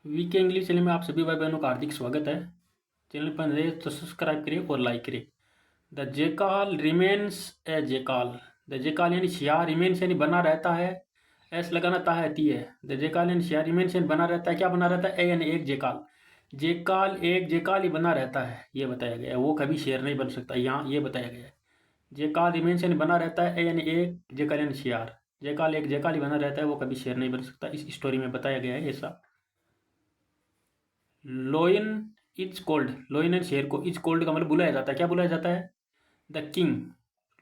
VK English channel में आप सभी भाई बहनों का हार्दिक स्वागत है। चैनल पर नए तो सब्सक्राइब करिए और लाइक करिए। The jackal remains a jackal. The jackal यानी शियार, रिमेन्स यानी बना रहता है, एस लगाना ता है ती है। द जेकाल यानी शियार, रिमेन्स यानी बना रहता है। क्या बना रहता है? ए यानी एक जेकाल। जेकाल एक जेकाल ही बना रहता है, ये बताया गया है। वो कभी शेर नहीं बन सकता, यहाँ ये बताया गया है। जेकाल रिमेन्स यानी बना रहता है, ए यानी एक, जेकाल यानी शियार। जेकाल एक जेकाल ही बना रहता है, वो कभी शेर नहीं बन सकता। इस स्टोरी में बताया गया है ऐसा। Lion is cold. Lion and शेर को इज कोल्ड का मतलब बुलाया जाता है। क्या बुलाया जाता है? The king.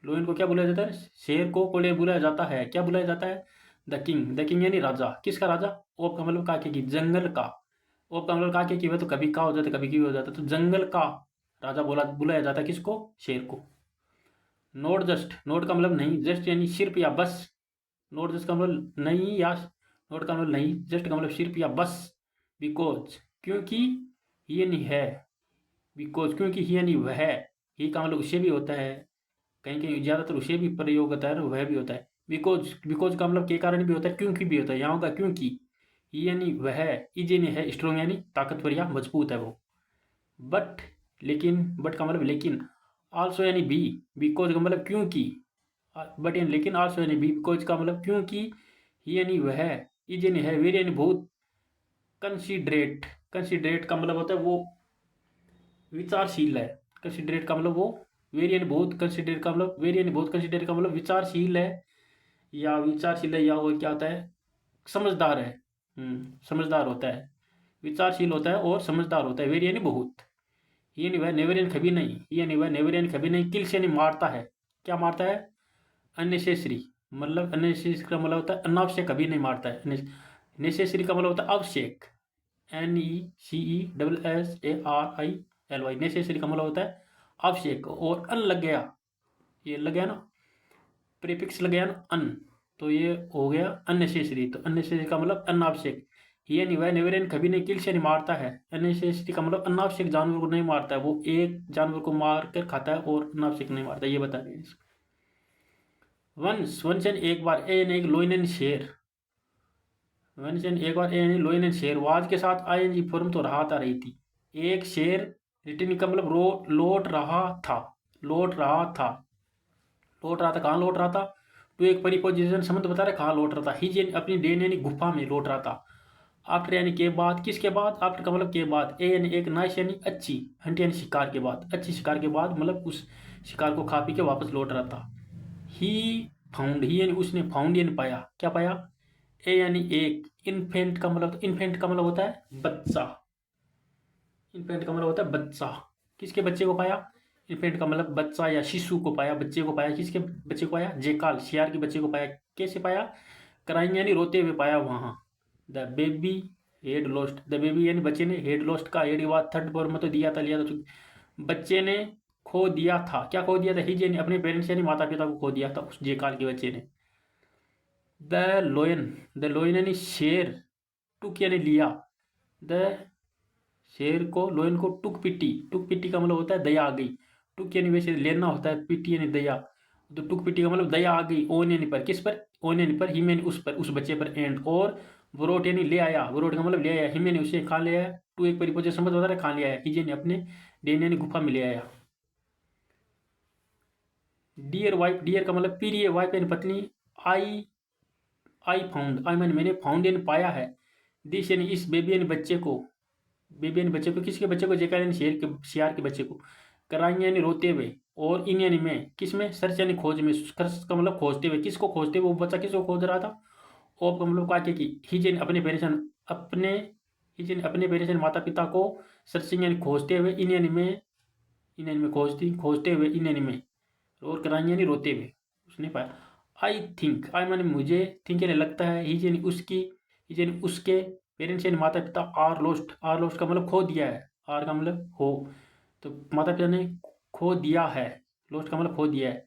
लोइन को क्या बुलाया जाता है? शेर को कोल्ड बुलाया जाता है। क्या बुलाया जाता है? The king. द किंग यानी राजा। किसका राजा? ओप का मतलब काके की, जंगल का। ओप का मतलब काके की वह तो कभी का हो जाता है, कभी की हो जाता है, तो जंगल का राजा बोला बुलाया जाता है किसको? शेर को। Note just. नोट का मतलब नहीं, जस्ट यानी सिर्फ या बस। नोट जस्ट का मतलब नहीं, या नोट का मतलब नहीं, जस्ट का मतलब सिर्फ या बस। बिकॉज क्योंकि, ये नहीं है। बिकॉज क्योंकि ही यानी वह। ही का मतलब उसे भी होता है, कहीं कहीं ज्यादातर उसे भी प्रयोग होता है और वह भी होता है। बिकॉज, बिकॉज का मतलब के कारण भी होता है, क्योंकि भी होता है। यहाँ होगा क्योंकि। ही यानी वह। इज यानी है, स्ट्रॉन्ग यानी ताकतवर या मजबूत है वो। बट, लेकिन, बट का मतलब लेकिन। आल्सो यानी भी। बिकॉज का मतलब क्योंकि। बट यानी लेकिन, आल्सो यानी भी, बिकॉज का मतलब क्योंकि। ही यानी वह। इज यानी है, वेरी यानी बहुत। कंसिडरेट। कंसिडरेट का मतलब होता है वो विचारशील है। कंसिडरेट का मतलब वो वेरी यानी बहुत। कंसिडरेट का मतलब वेरी यानी बहुत। कंसिडरेट का मतलब विचारशील है, या विचारशील है, या वो क्या होता है? समझदार है। समझदार होता है। विचारशील होता है और समझदार होता है। वेरी यानी बहुत। ये नहीं, वह नेवर यानी कभी नहीं। ये नहीं, वह नेवर यानी कभी नहीं। किल्स यानी मारता है। क्या मारता है? अननेसेसरी। मतलब अननेसेसरी का मतलब होता है अनावश्यक, कभी नहीं मारता है। नेसेसरी का मतलब होता है आवश्यक। NECESSARILY। नेसेसरी का मतलब होता है आवश्यक। और अन लग गया, ये लग गया ना, प्रीफिक्स लग गया ना अन, तो ये हो गया अननेसेसरी। तो अननेसेसरी का मतलब अनावश्यक। ये नहीं, वह नेवर कभी नहीं किल से नहीं मारता है। अननेसेसरी का मतलब अनावश्यक जानवर को नहीं मारता है, वो एक जानवर को मार कर खाता है और अनावश्यक नहीं मारता, ये बता रहे हैं। वंस, वंस एन एक बार, ए यानी एक, लोइन एन शेर। वंस एन एक बार, ए यानी लोइन एन शेर, वाज के साथ आईएनजी फॉर्म तो रहा था रही थी। एक शेर, रिटर्न का मतलब लौट रहा था। लौट रहा था। लौट रहा था, कहाँ लौट रहा था? तो एक परिपोजिशन शब्द बता रहा है कहाँ लौट रहा था। हिज यानी अपनी डेन यानी गुफा में लौट रहा था। आफ्टर यानी के बाद, किसके बाद? आफ्टर का मतलब के बाद। ए यानी एक, नाइस यानी अच्छी, हंट यानी शिकार के बाद, अच्छी शिकार के बाद, मतलब उस शिकार को खा पी के वापस लौट रहा था। ही फाउंड, ही यानी उसने, फाउंड यानी पाया। क्या पाया? ए यानी एक, इन्फेंट का मतलब, इन्फेंट का मतलब होता है बच्चा। इन्फेंट का मतलब होता है बच्चा। किसके बच्चे को पाया? इन्फेंट का मतलब बच्चा या शिशु को पाया, बच्चे को पाया। किसके बच्चे को पाया? जेकाल, शियार के बच्चे को पाया। कैसे पाया? क्राइंग यानी रोते हुए पाया वहां। The baby head lost. The baby यानी बच्चे ने, हेड लॉस्ट का हेड बात थर्ड फॉर्म में तो दिया था, लिया था तो बच्चे ने खो दिया था। क्या खो दिया था? हिज यानी अपने पेरेंट्स यानी माता पिता को खो दिया था उस जेकाल के बच्चे ने। द लोयन, द लोयन यानी शेर। टुक यानी लिया। द शेर को, लोयन को टुक पिटी। टुक पिटी का मतलब होता है दया आ गई। टुक यानी वैसे लेना होता है, पिटी यानी दया। तो टुक पिटी का मतलब दया आ गई ओन यानी पर। किस पर? ओन यानी पर, हिम यानी उस पर, उस बच्चे पर। एंड और वरोट यानी ले आया। वरोट का मतलब ले आया। हिम यानी उसे खा ले आया। टू एक परिपोजिशन समझ बता रहा है, खा ले आया। हिज यानी अपने, डेन यानी गुफा में ले आया। डियर वाइफ, डियर का मतलब प्रिय, वाइफ यानी पत्नी। आई, आई फाउंड, आई मैंने फाउंड यानी पाया है। दिस यानी इस, बेबी यानी बच्चे को। बेबी यानी बच्चे को, किसके बच्चे को? जेकल यानी शेर के, शियार के बच्चे को। कराई यानी रोते हुए, और इन यानी में, किस में? सर्च यानी खोज में। सर्च का मतलब खोजते हुए, किसको खोजते हुए? वो बच्चा किसको खोज रहा था? ओप का मतलब काके की, हिज यानी अपने पेरेंट्स, अपने, हिज यानी अपने पेरेंट्स माता पिता को। सर्चिंग यानी खोजते हुए, इन यानी में, इन यानी में खोजती, खोजते हुए, इन यानी में, और कराई यानी रोते हुए, उसने पाया। आई थिंक, आई माने मुझे, थिंक यानी लगता है, हिज यानी उसकी, हिज यानी उसके, पेरेंट्स यानी माता पिता, आर लॉस्ट, आर लॉस्ट का मतलब खो दिया है। आर का मतलब हो, तो माता पिता ने खो दिया है। लॉस्ट का मतलब खो दिया है।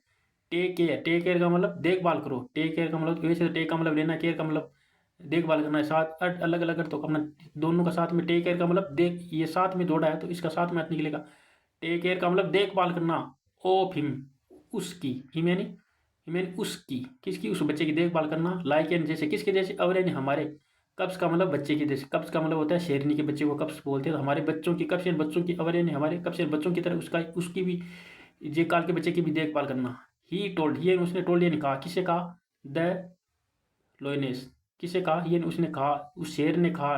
टेक केयर, टेक केयर का मतलब देखभाल करो। टेक केयर का मतलब वैसे तो टेक का मतलब लेना, केयर का मतलब देखभाल करना है। साथ अलग अलग कर तो अपना, दोनों का साथ में। टेक केयर का मतलब देख, ये साथ में जोड़ा है तो इसका साथ में अर्थ निकलेगा। टेक केयर का मतलब देखभाल करना। ऑफ हिम, उसकी। हिम यानी उसकी, किसकी? उस बच्चे की देखभाल करना। लाइक यानी जैसे, किसके जैसे? अवर यानी हमारे। कब्स का मतलब बच्चे की जैसे, कब्स का मतलब होता है शेरनी के बच्चे को कब्स बोलते हैं। तो हमारे बच्चों की कब्स यानी बच्चों की अवर यानी हमारे कब्स यानी बच्चों की तरह उसका उसकी भी जे काल के बच्चे की भी देखभाल करना। ही टोल्ड, ये उसने टोल्ड यानी कहा, किसे कहा? द लोइनेस, किसे कहा? ये उसने कहा, उस शेर ने कहा।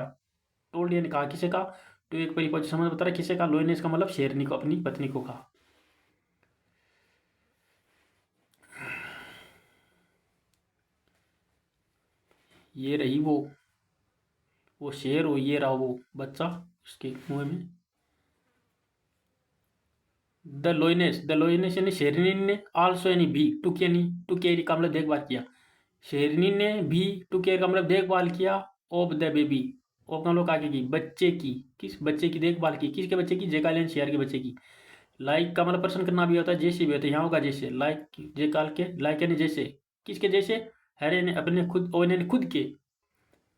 टोल्ड यानी कहा, किसे कहा? तो एक परिपक्व समझ बता रहा है किसे कहा। लोइनेस का मतलब शेरनी को अपनी पत्नी को कहा। ये रही वो शेर, हो ये रहा वो बच्चा उसके मुंह में। द लोइनेस यानी शेरनी ने, आल्सो यानी भी, टुक यानी टू केयर का मतलब देखभाल किया। शेरनी ने भी टू केयर का मतलब देखभाल किया। ऑफ द बेबी, ऑफ का मतलब आगे की, बच्चे की, किस बच्चे की देखभाल की? किसके बच्चे की? जेकालियन शेयर के बच्चे की। लाइक का मतलब प्रश्न करना भी होता है, जैसे भी होता है, यहाँ होगा जैसे। लाइक जेकाल के, लाइक यानी जैसे, किसके जैसे? हैरे ने अपने खुद, ओ ने खुद के,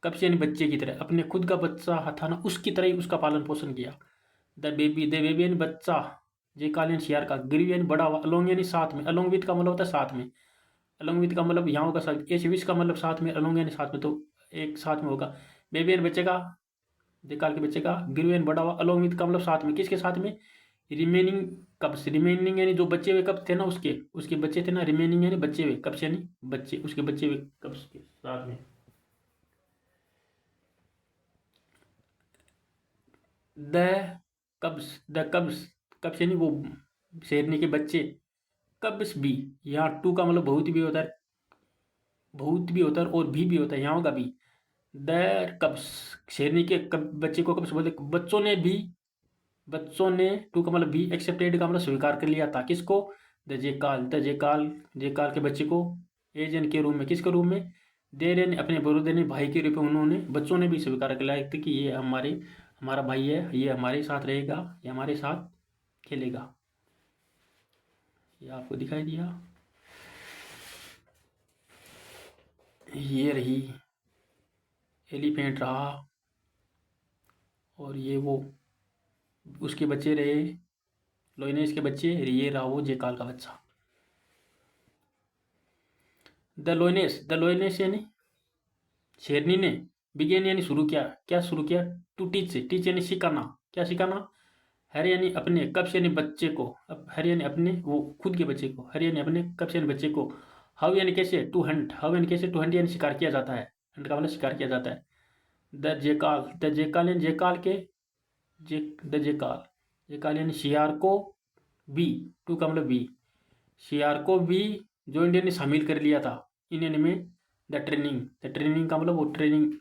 कब से यानी बच्चे की तरह, अपने खुद का बच्चा था ना उसकी तरह ही उसका पालन पोषण किया। द बेबी यानी बच्चा, जे काल यानी शेयर का, ग्रीव यानी बड़ा हुआ, अलोंग यानी साथ में, अलोंग विद का मतलब होता है साथ में। अलोंग विद का मतलब यहाँ होगा साथ, एच विश का मतलब साथ में, अलोंग यानी साथ में, तो एक साथ में होगा। बेबी यानी बच्चे का, जे काल के बच्चे का, ग्रीव यानी बड़ा हुआ, अलोंग विद का मतलब साथ में, किसके साथ में? रिमेनिंग कब्स, रिमेनिंग यानी जो बचे हुए कब्स थे ना उसके, उसके बच्चे थे ना, रिमेनिंग यानी बचे हुए कब्स यानी बच्चे, उसके बचे हुए कब्स के साथ में। द द कब्स, कब्स यानी वो शेरनी के बच्चे। कब्स भी, यहाँ टू का मतलब बहुत भी होता है, बहुत भी होता है और भी होता है, यहाँ होगा भी। द कब्स, शेरनी के बच्चे को कब्स बोलते। बच्चों ने भी, बच्चों ने, टू का मतलब भी, एक्सेप्टेड का मतलब स्वीकार कर लिया था, किसको? द जेकाल के बच्चे को, एजन के रूम में, किसके रूम में? देर ने अपने बरूदे ने, भाई के रूप में उन्होंने, बच्चों ने भी स्वीकार कर लिया था कि ये हमारा भाई है, ये हमारे साथ रहेगा, ये हमारे साथ खेलेगा। ये आपको दिखाई दिया। ये रही एलिफेंट रहा, और ये वो उसके बच्चे रहे, लोइनेस के बच्चे, ये रहा वो जेकाल का बच्चा। द लोइनेस यानी शेरनी ने, बिगेन यानी शुरू किया, क्या शुरू किया? टू टीच, टीच यानी सिखाना, क्या सिखाना? हर यानी अपने, कब्स यानी बच्चे को, अब हर यानी अपने, वो खुद के बच्चे को, हर यानी अपने, कब्स यानी बच्चे को। हाउ यानी कैसे? टू हंट, हाउ यानी कैसे? टू हंट यानी शिकार किया जाता है, हंट का मतलब शिकार किया जाता है। द जेकाल यानी जेकाल के, द जेकाल यानी शियार को भी, टू का मतलब भी, शियार को भी जो इंडिया ने शामिल कर लिया था इंडियन में। द ट्रेनिंग का मतलब वो ट्रेनिंग,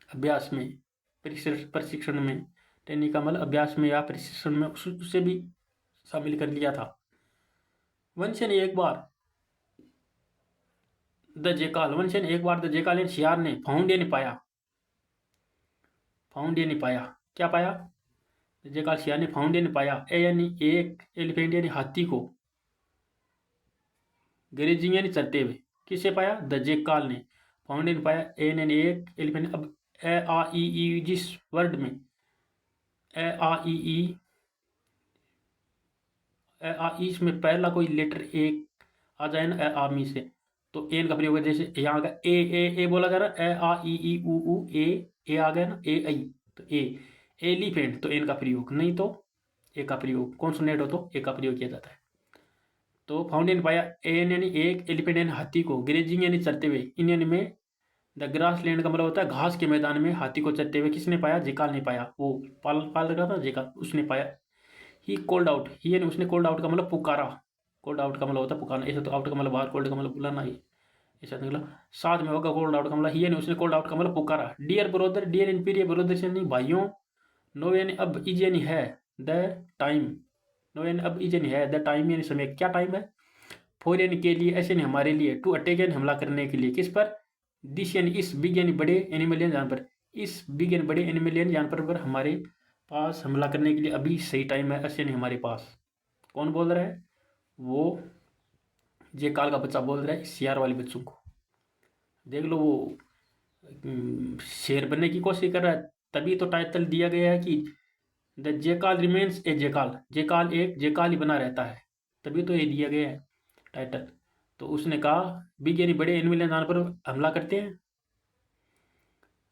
अभ्यास में, प्रशिक्षण में। ट्रेनिंग का मतलब अभ्यास में या प्रशिक्षण में, उससे भी शामिल कर लिया था। वंश ने एक बार, वंश ने एक बार, द जेकाल यानी शियार ने, फाउंड यानी पाया, फाउंड यानी पाया, क्या पाया? द जेकाल शियार ने फाउंड यानी पाया, ए यानी एक, एलिफेंट यानी हाथी को, ग्रेजिंग यानी चलते हुए, किसे पाया? द जेकाल ने फाउंड यानी पाया, ए यानी एक, एलिफेंट। अब ए आ ई जिस वर्ड में, ए आ ई इसमें पहला कोई लेटर एक आ जाए ना, आ मी से, तो एन का प्रयोग है। जैसे यहाँ आ गया ए बोला जा रहा है, ए आ ई ऊ ए आ गया ना, ए आई, तो एलिफेंट, तो एन का प्रयोग, नहीं तो ए का प्रयोग, कॉन्सोनेंट हो तो ए का प्रयोग किया जाता है। तो फाउंटेन पाया, एन यानी एक, एलिफेंट यानी हाथी को, ग्रेजिंग यानी चलते हुए, इंडियन में। द ग्रास लैंड का मतलब होता है घास के मैदान में हाथी को चलते हुए, किसने पाया? जेकाल ने पाया, वो पाल पाल रहा था जेकाल, उसने पाया। ही कॉल्ड आउट, ही यानी उसने, कॉल्ड आउट का मतलब पुकारा, कॉल्ड आउट का मतलब होता है पुकारना, ऐसा तो आउट का मतलब बाहर, कॉल्ड का मतलब बुलाना ही, ऐसा निकला। साथ में होगा कॉल्ड आउट का मतलब, ही यानी उसने, कॉल्ड आउट का मतलब पुकारा। डियर ब्रदर, डियर इन प्रिय ब्रदर यानी भाइयों। नो यानी अब, इज यानी है, द टाइम, नो यानी अब, इज यानी है, द टाइम यानी समय, क्या टाइम है? फॉर यानी के लिए, ऐसे नहीं हमारे लिए, टू अटैक यानी हमला करने के लिए, किस पर? दिस यानी इस, बिग यानी बड़े, एनिमल यानी जानवर, इस बिग यानी बड़े, एनिमल यानी जानवर पर हमारे पास हमला करने के लिए अभी सही टाइम है, ऐसे नहीं हमारे पास। कौन बोल रहा है? वो जे काल का बच्चा बोल रहा है सियार वाले बच्चों को। देख लो वो शेर बनने की कोशिश कर रहा है, तभी तो टाइटल दिया गया है कि द जेकाल रिमेन्स ए जेकाल, जेकाल एक जेकाल ही बना रहता है, तभी तो ये दिया गया है टाइटल। तो उसने कहा बिग यानी बड़े, एनिमल जानवर पर हमला करते हैं।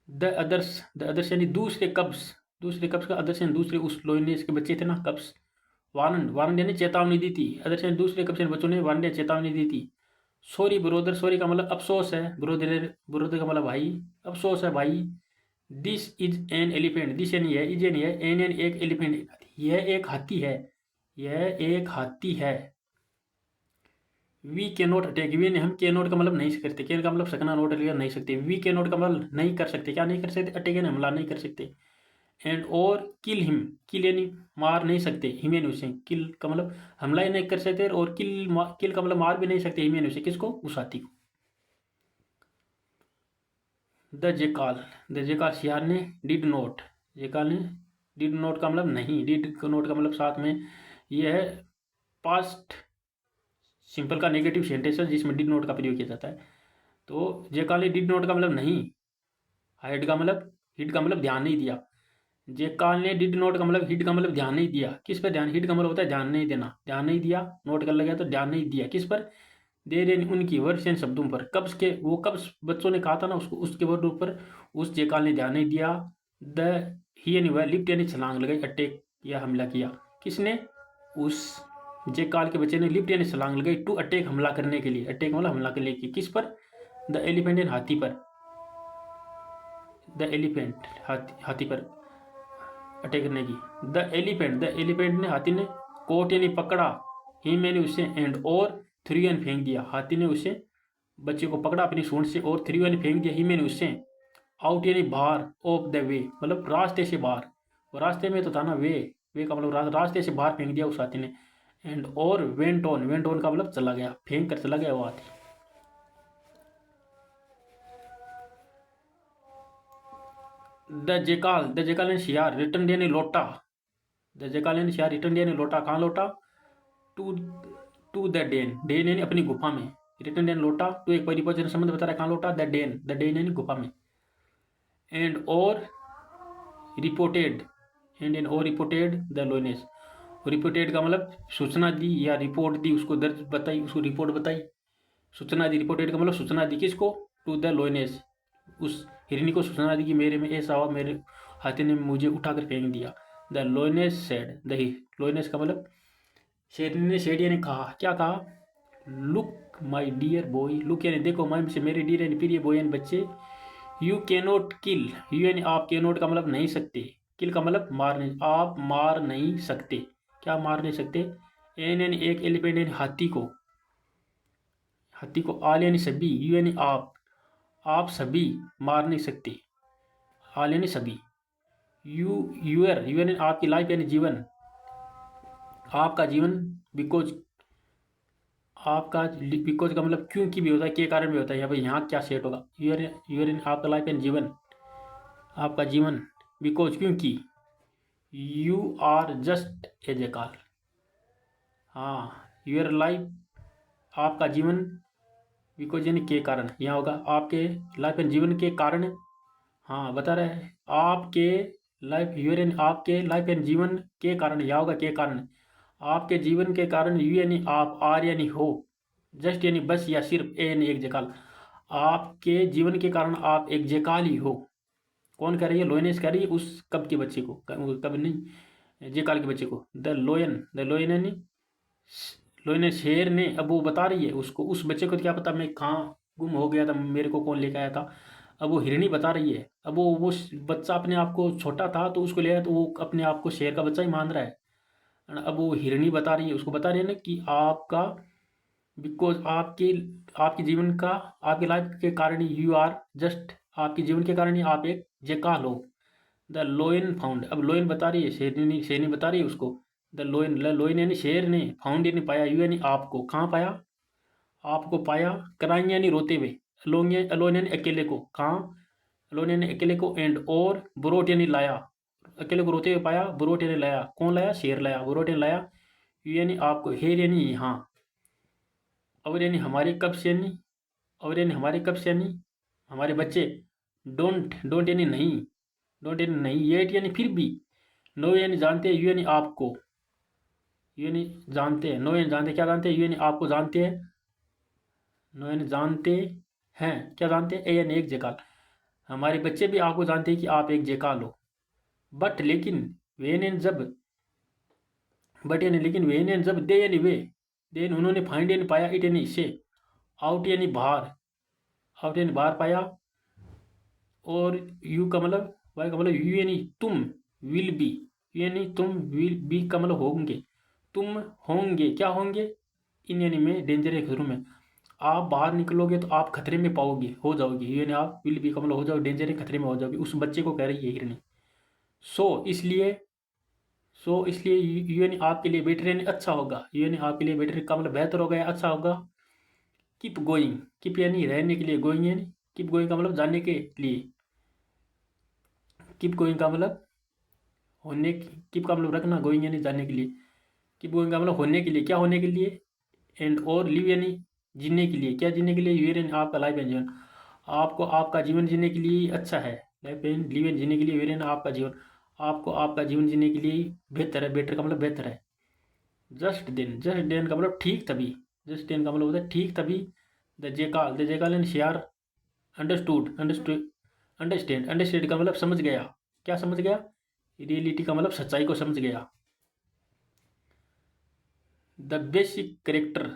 द अदर्स यानी दूसरे कब्स, दूसरे कब्स का अदर्स यानी दूसरे उस लोइनेस के बच्चे थे ना कब्स। वारंट, वारंट यानी चेतावनी दी थी। अदर्स यानी दूसरे कब्स यानी बच्चों ने वारंट यानी चेतावनी दी थी। सॉरी ब्रोदर, सॉरी का मतलब अफसोस है। ब्रोदर, ब्रोदर का मतलब भाई, अफसोस है भाई। This is an elephant, this यानी है, इज यानी है, एन यानी एक, एलिफेंट यह एक हाथी है, यह एक हाथी है। वी के नॉट अटैक, वी ने हम के नॉट का मतलब नहीं करते, के का मतलब सकना, नोट लिया नहीं सकते। वी के नॉट का मतलब नहीं कर सकते, क्या नहीं कर सकते, अटैक यानी हमला नहीं कर सकते। एंड और किल हिम, किल यानी मार नहीं सकते, हिम यानी उसे, किल का मतलब हमला ही नहीं कर सकते, और किल का मतलब मार भी नहीं सकते, हिम यानी उसे, किसको, उस हाथी को। द जेकाल, द जेकाल शियार ने डिड नोट, जेकाल ने डिड नोट का मतलब नहीं, डिड नोट का मतलब साथ में ये है पास्ट सिंपल का नेगेटिव सेंटेंस है जिसमें डिड नोट का प्रयोग किया जाता है। तो जेकाल ने डिड नोट का मतलब नहीं, हाइड का मतलब, हिट का मतलब ध्यान नहीं दिया। जेकाल ने डिड नोट का मतलब, हिट का मतलब ध्यान नहीं दिया। किस पर ध्यान, हिट का मतलब होता है ध्यान नहीं देना, ध्यान नहीं दिया, नोट कर लगा तो ध्यान नहीं दिया किस पर, दे रहे उनकी वर्ड्स यानी शब्दों पर, कब्स के, वो कब्स बच्चों ने कहा था ना उसको, उसके वर्डों पर उस जेकाल ने ध्यान नहीं दिया। द ही यानी वह, लिफ्ट यानी छलांग लगाई, अटैक या हमला किया। किसने, उस जेकाल के बच्चे ने लिफ्ट यानी छलांग लगाई, टू अटैक हमला करने के लिए, अटैक मतलब हमला करने के लिए, किस पर, द एलिफेंट यानी हाथी पर, द एलिफेंट हाथी पर अटैक करने की। द एलिफेंट, द एलिफेंट ने, हाथी ने, कोट यानी पकड़ा, ही मैंने उसे, एंड और थ्री यानी फेंक दिया, हाथी ने उसे, बच्चे को पकड़ा अपनी सूंड से, और थ्री यानी फेंक दिया, ही मैंने उससे, आउट यानी बाहर, ऑफ द वे मतलब रास्ते से बाहर, वो रास्ते में तो था ना, वे का मतलब रास्ते से बाहर फेंक दिया उस हाथी ने। एंड और वेंट ऑन, वेंट ऑन का मतलब चला गया, फेंक कर चला गया वो हाथी। द जेकाल यानी शियार, रिटर्न यानी लौटा, द जेकाल यानी शियार, रिटर्न यानी लौटा, कहाँ लौटा, to to the den, den यानी अपनी गुफा में, रिटर्न यानी लौटा, तो एक परिपक्व संबंध बता रहा है, कहाँ लौटा, द डेन यानी गुफा में। एंड और रिपोर्टेड, एंड एन और रिपोर्टेड द लोनेस, रिपोर्टेड का मतलब सूचना दी या रिपोर्ट दी, उसको दर्ज बताई, उसको रिपोर्ट बताई, सूचना दी, रिपोर्टेड का मतलब सूचना दी, किसको, टू द लोनेस, उस हिरनी को सूचना दी कि मेरे में ऐसा हुआ, मेरे हाथी ने मुझे उठाकर फेंक दिया। The lioness said, the lioness का मतलब शेरनी ने, शेड यानी कहा, क्या कहा, look my dear boy, look यानी देखो, माई से मेरे डियर यानी प्रिय, बॉय यानी बच्चे, यू कैनोट किल, यू यानी आप, कैनोट का मतलब नहीं सकते, किल का मतलब मार नहीं, आप मार नहीं सकते, क्या मार नहीं सकते, एन यानी एक, एलिफेंट यानी हाथी को, हाथी को, आल यानी सभी, यू यानी आप सभी मार नहीं सकते, आल यानी सभी, यूर, यू यानी आपकी, लाइफ यानी जीवन, आपका जीवन, बिकॉज, आपका, बिकॉज का मतलब क्योंकि भी होता है, के कारण भी होता है, यहाँ पर यहाँ क्या सेट होगा, यूर इन आपका लाइफ एंड जीवन, आपका जीवन, बिकॉज क्योंकि, you are just as a call, हाँ, यूर लाइफ आपका जीवन, बिकॉज यानी के कारण, यहाँ होगा आपके लाइफ एंड जीवन के कारण, हाँ बता रहे हैं आपके लाइफ, यूर यानी आपके लाइफ एंड जीवन के कारण, यहाँ होगा के कारण, आपके जीवन के कारण, यू यानी आप, आर यानी हो, जस्ट यानी बस या सिर्फ, ए यानी एक जकाल, आपके जीवन के कारण आप एक जकाल ही हो। कौन कह रही है, लोयनेस कह रही है उस कब के बच्चे को, कब नहीं, जेकाल के बच्चे को। द लोयन यानी लोयन, शेर ने, अब वो बता रही है उसको, उस बच्चे को तो क्या पता मैं कहाँ गुम हो गया था, मेरे को कौन लेकर आया था, अब वो हिरनी बता रही है, अब वो बच्चा अपने आप को छोटा था तो उसको ले आया, तो वो अपने आप को शेर का बच्चा ही मान रहा है। अब वो हिरनी बता रही है, उसको बता रही है ना कि आपका, बिकॉज आपके, आपके जीवन का, आपके लाइफ के कारण यू आर जस्ट, आपके जीवन के कारण ही आप एक जेकाल हो। द लोइन फाउंड, अब लोइन बता रही है, शेरनी, शेरनी बता रही है उसको, द लोइन, लोइन यानी शेर ने, फाउंड यानी पाया, यू यानी आपको, कहाँ पाया, आपको पाया, क्राइंग यानी रोते हुए, अलोन यानी अकेले को, कहाँ, अलोन यानी अकेले को, एंड और ब्रोट यानी लाया, अकेले को रोते हुए पाया, ब्रोट यानी लाया, कौन लाया, शेर लाया, ब्रोट यानी लाया, यू यानी आपको, हेर यानी यहाँ, और यानी हमारे कब से यानी, और यानी हमारे कब से यानी हमारे बच्चे, डोंट, डोंट यानी नहीं, डोंट यानी नहीं, येट यानी फिर भी, नो यानी जानते हैं, यू यानी आपको, यू यानी जानते हैं, नो यानी जानते, क्या जानते हैं, यू यानी आपको जानते हैं, नो यानी जानते हैं, क्या जानते हैं, ए यानी एक जगह, हमारे बच्चे भी आपको जानते हैं कि आप एक जेकाल हो। बट लेकिन वेन एंड जब बट यानी लेकिन वेन एंड जब दे यानी वे देन उन्होंने फाइंड यानी पाया इट यानी इसे आउट यानी बाहर आउट यानी बाहर पाया। और यू का मतलब वाई का मतलब यू यानी तुम विल बी यू यानी तुम विल बी का मतलब होंगे तुम होंगे क्या होंगे इन यानी में डेंजर है खतरों में। आप बाहर निकलोगे तो आप खतरे में पाओगे हो जाओगे यू यानी आप विल बी का मतलब हो जाओगे डेंजर है खतरे में हो जाओगे उस बच्चे को कह रही है हिरनी। सो इसलिए यू यानी आपके लिए बेटर यानी अच्छा होगा यू यानी आपके लिए बेटर का मतलब बेहतर होगा या अच्छा होगा। कीप गोइंग कीप यानी रहने के लिए गोइंग यानी कीप गोइंग का मतलब जाने के लिए कीप गोइंग का मतलब होने कीप का मतलब रखना गोइंग यानी जाने के लिए कीप गोइंग का मतलब होने के लिए क्या होने के लिए। एंड और लिव यानी जीने के लिए क्या जीने के लिए यूर यानी आपका लाइफ एंड जीवन आपको आपका जीवन जीने के लिए अच्छा है। लाइफ एंड लिव एंड जीने के लिए यूर यानी आपका जीवन आपको आपका जीवन जीने के लिए बेहतर है बेटर का मतलब बेहतर है। जस्ट देन का मतलब ठीक तभी जस्ट देन का मतलब होता है ठीक तभी। The jackal and share understood understand का मतलब समझ गया क्या समझ गया रियलिटी का मतलब सच्चाई को समझ गया। The basic character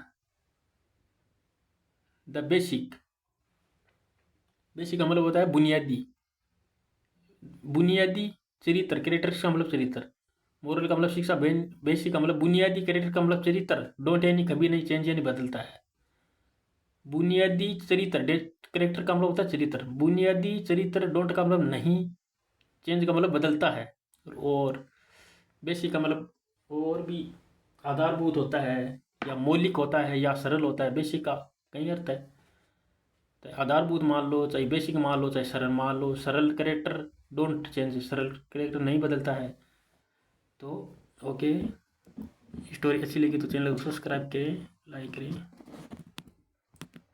the basic का मतलब होता है बुनियादी बुनियादी चरित्र कैरेक्टर का मतलब चरित्र। मोरल का मतलब शिक्षा बेसिक का मतलब बुनियादी कैरेक्टर का मतलब चरित्र डोंट यानी कभी नहीं चेंज यानी बदलता है। बुनियादी चरित्र कैरेक्टर का मतलब होता है चरित्र बुनियादी चरित्र डोंट का मतलब नहीं चेंज का मतलब बदलता है। और बेसिक का मतलब और भी आधारभूत होता है या मौलिक होता है या सरल होता है बेसिक का कई अर्थ है। तो आधारभूत मान लो चाहे बेसिक मान लो चाहे सरल मान लो सरल करेक्टर डोंट चेंज सरल करेक्टर नहीं बदलता है। तो ओके स्टोरी अच्छी लगी तो चैनल को सब्सक्राइब करें लाइक करें।